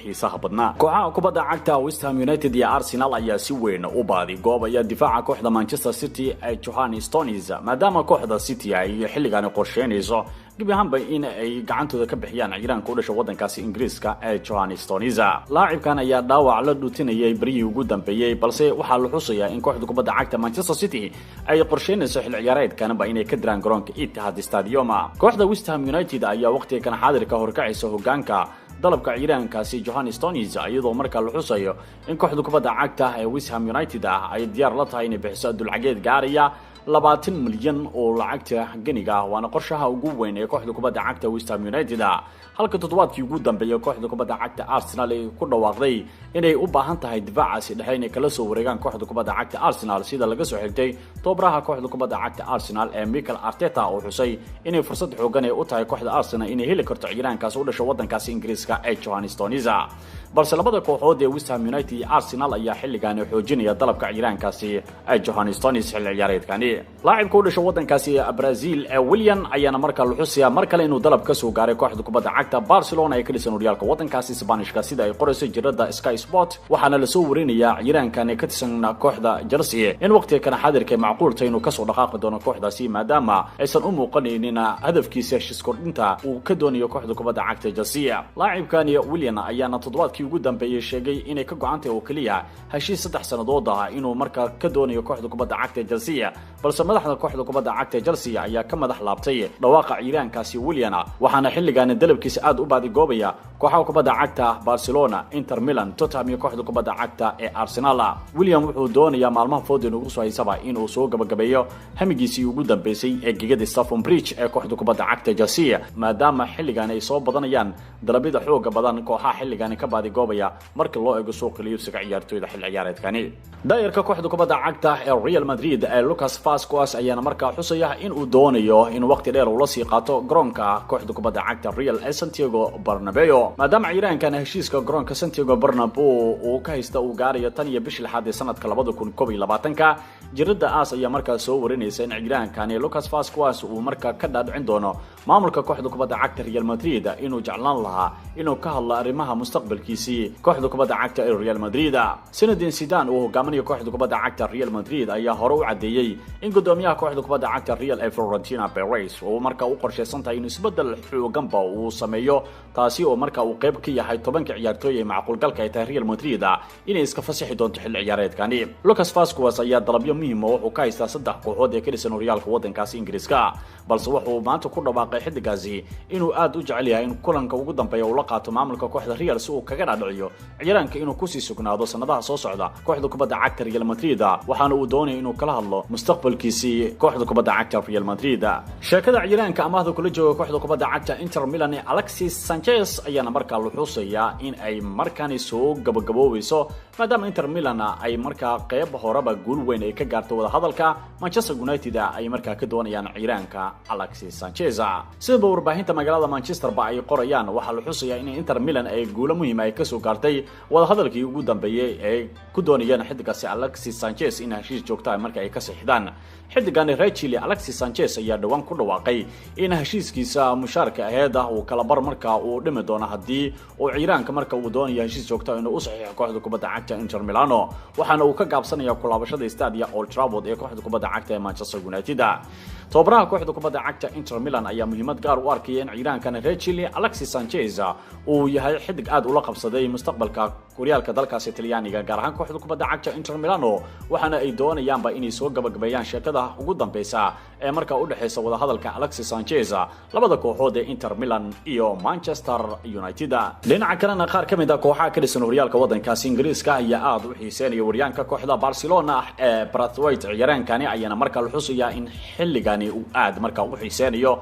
xiisaha badnaa. Kooxaha kubadda cagta West Ham United iyo Arsenal ayaa si weyn u baaday goobaya difaaca kooxda Manchester City ee Johannes Stones maadaama kooxda City ay xilligan qorsheynayso gabi ahaanba in ay gacantooda ka bixiyaan ciidanka u dhashay wadankaasi Ingiriiska ee Johannes Stones. Laacibkan ayaa dhaawac la dhuutinayay barigii ugu dambeeyay balse waxaa la xusayaa in kooxda kubadda cagta Manchester City ay qorsheynayso xil ciyaareedkanba inay ka diraan garoonka Etihad Stadium. Kooxda West Ham United ayaa waqtigan xaadirka horkacaysa hogaanka dalabka ciidankaasi Johannes Stones iyadoo markaa la xusayo in kooxda kubadda cagta ee West Ham United ay diyaar la tahay inay bixiso dulcageed gaaraya 20 milyan oo lacagta ganiga waana qorshaha ugu weyn ee kooxda kubadda cagta West Ham United. halka toddobaadkii ugu dambeeyay kooxda kubadda cagta Arsenal ay ku dhawaaqday inay u baahan tahay difaacaasi dhexe inay kala soo wareegaan kooxda kubadda cagta Arsenal sida laga soo xigtay tobaraha kooxda kubadda cagta Arsenal ee Mikel Arteta oo xusay inay fursad xoogan u tahay kooxda Arsenal inay heli karto ciidankaas u dhashay wadankaasi Ingiriiska ee Johannes Stones. balse labada kooxood ee West Ham United iyo Arsenal ayaa xilligan xoojinaya dalabka ciidankaasi ee Johannes Stones xil ciyaareedkani. laacibka u dhashay wadankaasi Brazil ee Willian ayaana markaa la xusayaa mar kale inuu dalab ka soo gaaray kooxda kubadda cagta Barcelona ee ka dhisan horyaalka wadankaasi Isbaanishka sida ay qorayso jirada Sky Sport. waxaana la soo warinayaa ciidankan ee ka tirsan kooxda Chelsea in waqtiga kan xaadirka macquul tahay inuu ka soo dhaqaaqi doono kooxdaasi maadaama aysan u muuqanaynin hadafkiisa heshiis kordhinta uu ka doonayo kooxda kubadda cagta Chelsea. laacibkan Willian ayaana toddobaadkii ugu dambeeyay sheegay inay ka go'antay oo kaliya heshiis 3 sanadood inuu markaa ka doonayo kooxda kubadda cagta Chelsea balse madaxda kooxda kubadda cagta Chelsea ayaa ka madax laabtay dhawaaqa ciidankaasi Willian waxaana xilligan dalabkiisa aad u baadi goobaya kooxaha kubadda cagta Barcelona, Inter Milan, Tottenham iyo kooxda kubadda cagta ee Arsenal. Willian wuxuu doonayaa maalmaha foodan ugu soo haysaba inuu soo gabagabeeyo hamigiisii ugu dambeysay ee gigada Stamford Bridge ee kooxda kubadda cagta Chelsea maadaama xilligan ay soo badanayaan dalabida xoog badan kooxaha xilligan ka baadi goobaya marka loo eego suuqa iibsiga ciyaartooyda xil ciyaareedkani. daayirka kooxda kubadda cagta ee Real Madrid ee Lucas Vazquez ayaana markaa xusaya in uu doonayo in waqti dheer uu la sii qaato garoonka kooxda kubadda cagta Real ee Santiago Bernabeu maadaama ciidankan heshiiska garoonka Santiago Bernabeu uu ka haysta uu gaarayo tan iyo bishii lixaad ee sanadka 2021 jirada aas ayaa markaa soo warinaysa in ciidankan Lucas Vazquez uu markaa ka dhaadhicin doono maamulka kooxda kubadda cagta Real Madrid inuu jeclaan lahaa inuu ka hadlo arrimaha mustaqbalkiisii kooxda kubadda cagta ee Real Madrid. Zinedine Zidane oo hogaaminaya kooxda kubadda cagta Real Madrid ayaa hore u cadeeyay in gudoomiyaha kooxda kubadda cagta Real Florentino Perez oo markaa u qorsheysan tahay inuu isbedel xooganba uu sameeyo taasi oo markaa uu qayb ka yahay 10 ciyaartooy ee macquul galka ay tahay Real Madrid inay iska fasaxi doonto xil ciyaareedkani. Lucas Vazquez ayaa dalabyo muhiim ah oo ka haysta 3 kooxood ee ka dhisan horyaalka wadankaasi Ingiriiska balse wuxuu maanta ku dhawaaqay xidigaasi inuu aad u jecel yahay in kulanka ugu dambeeya uu la qaato maamulka kooxda Real si uu kaga dhaadhiciyo ciidanka inuu ku sii sugnaado sanadaha soo socda kooxda kubadda cagta Real Madrid waxaana uu doonay inuu kala hadlo mustaqbalkiisii kooxda kubadda cagta Real Madrid. sheekada ciidanka amaahda kula jooga kooxda kubadda cagta Inter Milan ee Alexis Sanchez ayaana markaa la xusayaa in ay markaani soo gabagaboobayso maadaama Inter Milan ay markaa qayb horeba guul weyn ay ka gaartay wada hadalka Manchester United ay markaa ka doonayaan ciidanka Alexis Sanchez. sida warbaahinta magaalada Manchester ba ay qorayaan waxa la xusayaa in Inter Milan ay guulo muhiim ah ka soo gaartay wada hadalkii ugu dambeeyay ee ku doonayaan xidigaasi Alexis Sanchez in heshiis joogto ah marka ay ka saxiixdaan. xidigan reer Chile Alexis Sanchez ayaa dhawaan ku dhawaaqay in heshiiskiisa mushaarka aheed uu kala bar marka uu dhimi doono hadii uu ciidanka marka uu doonayo heshiis joogto ah inuu u saxiixo kooxda kubadda cagta Inter Milan waxaana uu ka gaabsanayaa ku laabashada Stadio Old Trafford ee kooxda kubadda cagta ee Manchester United. tobaraha kooxda kubadda cagta Inter Milan ayaa muhiimad gaar u arkay in ciidankan reer Chile Alexis Sanchez uu yahay xidig aad u la qabsaday mustaqbalka horyaalka dalkaas Talyaaniga gaar ahaan kooxda kubadda cagta Inter Milan waxaana ay doonayaanba inay soo gabagabeeyaan sheekada ugu dambaysa ee marka u dhaxaysa wada hadalka Alexis Sanchez labada kooxood ee Inter Milan iyo Manchester United. dhinaca kalena qaar kamid ah kooxaha ka dhisan horyaalka wadankaas Ingiriiska ayaa aad u xiiseynaya waryaanka kooxda Barcelona ee Braithwaite ciyaarankani ayaana markaa la xusayaa in xilligan uu aad markaa u xiiseynayo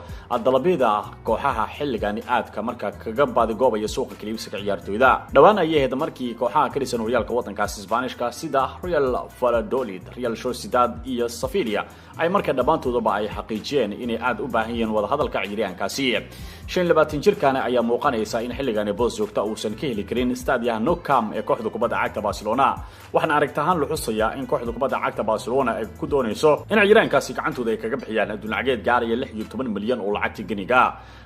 dalabida kooxaha xilligan aadka markaa kaga baadi goobaya suuqa kaliibsiga ciyaartooyda. dhawaan ayay ahayd markii kooxaha ka dhisan horyaalka wadankaas Isbaanishka sida Real Valladolid, Real Sociedad iyo Sevilla ay marka dhamaantooduba ay xaqiijiyeen inay aad u baahan yihiin wada hadalka ciyaaryahankaasi 25 jirkaan ayaa muuqanaysa in xilligan boos joogta uusan ka heli karin staadiyaha Nou Camp ee kooxda kubadda cagta Barcelona waxaana aragtahan la xusayaa in kooxda kubadda cagta Barcelona ay ku doonayso in ciyaaryahankaasi gacantooda ay kaga bixiyaan adduunyadeed gaaraya 16 milyan oo lacagta ganiga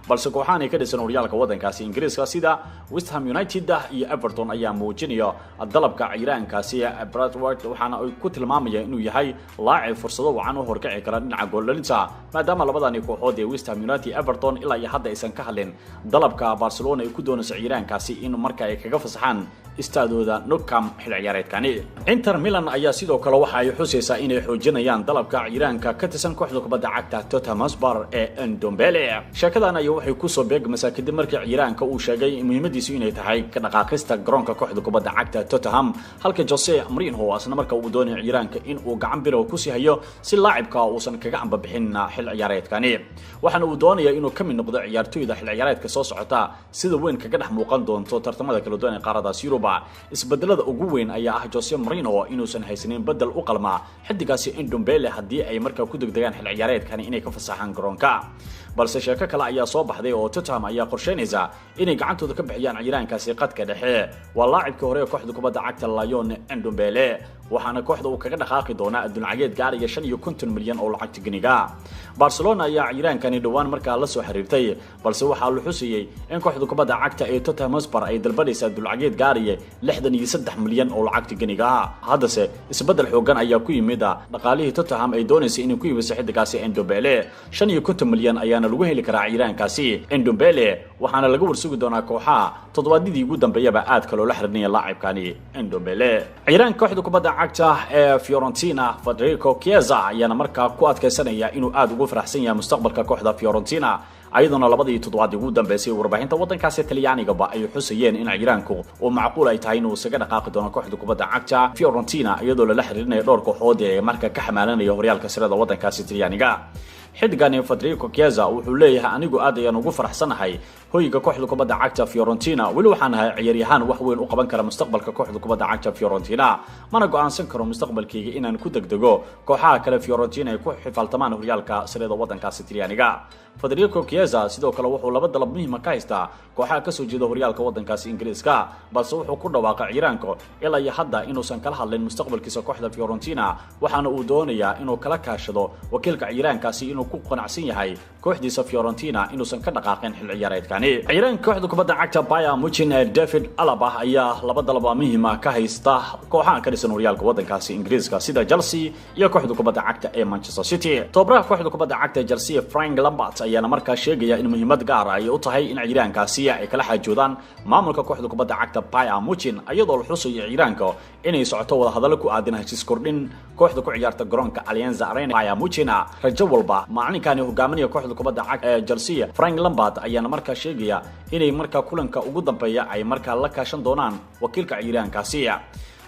balse kooxahan ay ka dhisan horyaalka wadankaasi Ingiriiska sida West Ham United iyo Everton ayaa muujinaya dalabka ciyaaryahankaasi Bradford waxaana ay ku tilmaamayaan inuu yahay laacib fursado wacan oo horkaci kara dhinaca gool dhalinta maadaama labadani kooxood ee West Ham United Everton ilaa iyo hadda aysan ka hadlin dalabka Barcelona ay ku doonayso ciyaaryahankaasi in marka ay kaga fasaxaan istaadooda Nou Camp xil ciyaareedkani Inter Milan ayaa sidoo kale waxa ay xusaysaa inay xoojinayaan dalabka ciyaaryahanka ka tirsan kooxda kubadda cagta Tottenham Hotspur ee Ndombele sheekadan ayaa waxay ku soo beegmaysaa kadib markii ciyaaryahanka uu sheegay muhiimadiisu inay tahay ka dhaqaaqista garoonka kooxda kubadda cagta Tottenham halka Jose Mourinho asna marka uu doonayo ciyaaryahanka in uu gacan biro ku sii hayo si laacibka uusan kaga amba bixin xil ciyaareedkani waxaana uu doonayaa inuu ka mid noqdo ciyaartoyda xil ciyaareedka soo socota sida weyn kaga dhex muuqan doonto tartamada kala duwan ee qaaradaas Yurub isbeddelada ugu weyn ayaa ah Jose Mourinho inuusan haysanin bedel u qalma xidigaasi Ndombele hadii ay markaa ku degdegaan xil ciyaareedkani inay ka fasaxaan garoonka balse sheeko kale ayaa soo baxday oo Tottenham ayaa qorsheynaysa inay gacantooda ka bixiyaan ciyaaryahankaasi qadka dhexe waa laacibka hore ee kooxda kubadda cagta Lyon Ndombele waxaana kooxda uu kaga dhaqaaqi doona adduunyadeed gaaraya 55 milyan oo lacagta ganiga Barcelona ayaa ciyaaryahankani dhawaan markaa la soo xiriirtay balse waxaa la xusayay in kooxda kubadda cagta ee Tottenham Hotspur ay dalbanaysa adduunyadeed gaaraya 63 milyan oo lacagta ganiga haddase isbedel xoogan ayaa ku yimid dhaqaalihii Tottenham ay doonaysa inay ku yimaado xidigaasi Ndombele 55 milyan ayaana lagu heli karaa ciyaaryahankaasi Ndombele waxaana laga warsugi doonaa kooxaha toddobaadkii ugu dambeeyaba aad kale oo la xiriirnay laacibkani Ndombele ciyaaryahanka kooxda kubadda cagta ee Fiorentina Federico Chiesa ayaana markaa ku adkaysanaya inuu aad ugu faraxsan yahay mustaqbalka kooxda Fiorentina ayaduna labadii toddobaad ugu dambeysay warbaahinta wadankaasi Talyaaniga ay xusayeen in ciyaaryahanku oo macquul ay tahay inuu isaga dhaqaaqi doono kooxda kubadda cagta Fiorentina iyadoo la xiriirinayo dhowr kooxood ee markaa ka xamaalanaya horyaalka sirada wadankaasi Talyaaniga xidigani Federico Chiesa wuxuu leeyahay anigu aad ayaan ugu faraxsanahay hoyga kooxda kubadda cagta Fiorentina wali waxaan ahay ciyaaryahan wax weyn u qaban kara mustaqbalka kooxda kubadda cagta Fiorentina mana go'aansan karo mustaqbalkayga inaan ku degdego kooxaha kale Fiorentina ay ku xifaaltamaan horyaalka sirada wadankaasi Talyaaniga Federico Chiesa sidoo kale wuxuu laba dalab muhiim ah ka haystaa kooxaha ka soo jeeda horyaalka wadankaasi Ingiriiska balse wuxuu ku dhawaaqay ciyaaryahanka ilaa iyo hadda inuusan kala hadlin mustaqbalkiisa kooxda Fiorentina waxaana uu doonayaa inuu kala kaashado wakiilka ciyaaryahankaasi inuu ku qanacsan yahay kooxdiisa Fiorentina inuusan ka dhaqaaqin xil ciyaareedkani ciyaaryahanka kooxda kubadda cagta Bayern Munich David Alaba ayaa laba dalab muhiim ah ka haysta kooxaha ka dhisan horyaalka wadankaasi Ingiriiska sida Chelsea iyo kooxda kubadda cagta ee Manchester City tababaraha kooxda kubadda cagta Chelsea Frank Lampard ayaana markaa sheegaya in muhiimad gaar ah ay u tahay in ciyaaryahankaasi ay kala xaajoodaan maamulka kooxda kubadda cagta Bayern Munich iyadoo la xusayo ciyaaryahanka inay socoto wada hadal ku aadan heshiis kordhin kooxda ku ciyaarta garoonka Allianz Arena Bayern Munich rajo walba macallinkani hogaaminaya kooxda kubadda cagta ee Chelsea Frank Lampard ayaana markaa sheegaya inay markaa kulanka ugu dambeeya ay markaa la kaashan doonaan wakiilka ciyaaryahankaasi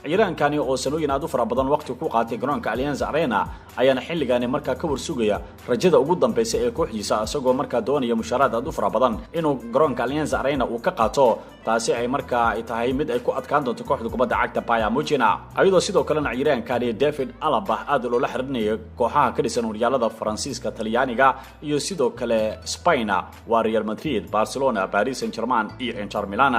ciyaaryahankani oo sanooyin aad u fara badan waqti ku qaatay garoonka Allianz Arena ayaana xilligaani markaa ka warsugaya rajada ugu dambaysa ee kooxdiisa asagoo markaa doonaya mushaaraad aad u fara badan inuu garoonka Allianz Arena uu ka qaato taasi ay markaa ay tahay mid ay ku adkaan doonto kooxda kubadda cagta Bayern Munich ayadoo sidoo kale ciyaaryahankani David Alaba aad loo la xiriirinayo kooxaha ka dhisan horyaalada Faransiiska Talyaaniga iyo sidoo kale Spain waa Real Madrid Barcelona Paris Saint-Germain iyo Inter Milan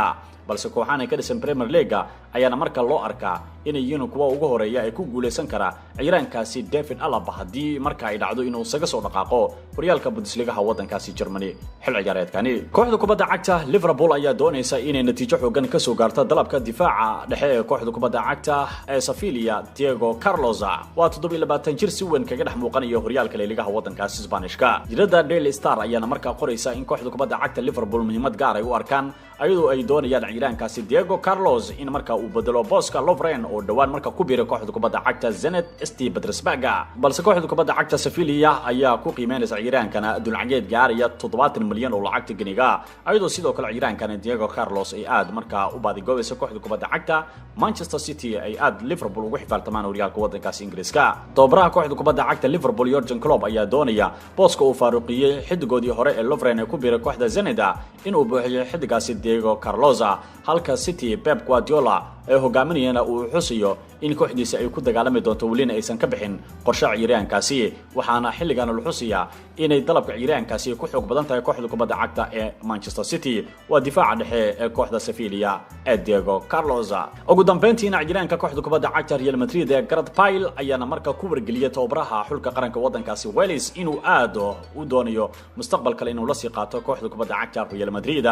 balse kooxaha ka dhisan Premier League ayaana markaa loo arkaa inay yihiin kuwa ugu horeeya ay ku guuleysan kara ciyaaryahankaasi David Alaba hadii marka ay dhacdo inuu isaga soo dhaqaaqo horyaalka Bundesliga wadankaasi Germany xil ciyaareedkani kooxda kubadda cagta Liverpool ayaa doonaysa inay natiijo xooggan ka soo gaarto dalabka difaaca dhexe ee kooxda kubadda cagta ee Sevilla Diego Carlos waa 27 jir si weyn kaga dhex muuqanaya horyaalka Liga wadankaasi Isbaanishka jirada Daily Star ayaana markaa qoraysa in kooxda kubadda cagta Liverpool muhiimad gaar ay u arkaan ayadoo ay doonayaan ciyaaryahankaasi Diego Carlos in markaa uu bedelo Bosca Lovren oo dhawaan markaa ku biiray kooxda kubadda cagta Zenit St Petersburg balse kooxda kubadda cagta Sevilla ayaa ku qiimeynaysa ciyaaryahankana adduunyadeed gaaraya 70 milyan oo lacagta ganiga ayadoo sidoo kale ciyaaryahankana Diego Carlos ay aad markaa u baadigoobaysa kooxda kubadda cagta Manchester City ay aad Liverpool ugu xifaaltamaan horyaalka wadankaasi Ingiriiska tababaraha kooxda kubadda cagta Liverpool Jurgen Klopp ayaa doonaya Bosca uu faaruqiyay xidigoodii hore ee Lovren ee ku biiray kooxda Zenit inuu buuxiyo xidigaasi Diego Carlos halka City Pep Guardiola ee hogaaminayana uu xusiyo in kooxdiisa ay ku dagaalami doonto welina aysan ka bixin qorshaha ciyaaryahankaasi waxaana xilligan la xusiyaa inay dalabka ciyaaryahankaasi ku xoog badan tahay kooxda kubadda cagta ee Manchester City waa difaaca dhexe ee kooxda Sevilla ee Diego Carlos ugu dambeyntiina ciyaaryahanka kooxda kubadda cagta Real Madrid ee Gareth Bale ayaana markaa ku wargeliyay tababaraha xulka qaranka wadankaasi Wales inuu aado u doonayo mustaqbal kale inuu la sii qaato kooxda kubadda cagta Real Madrid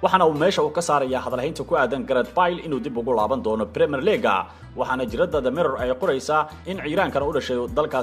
waxaana uu meesha ka saaraya hadalhaynta ku aadan Gareth Bale inuu dib ugu laaban doono Premier League waxaana jirada The Mirror ay qoraysaa in ciyaaryahankan u dhashay dalkaas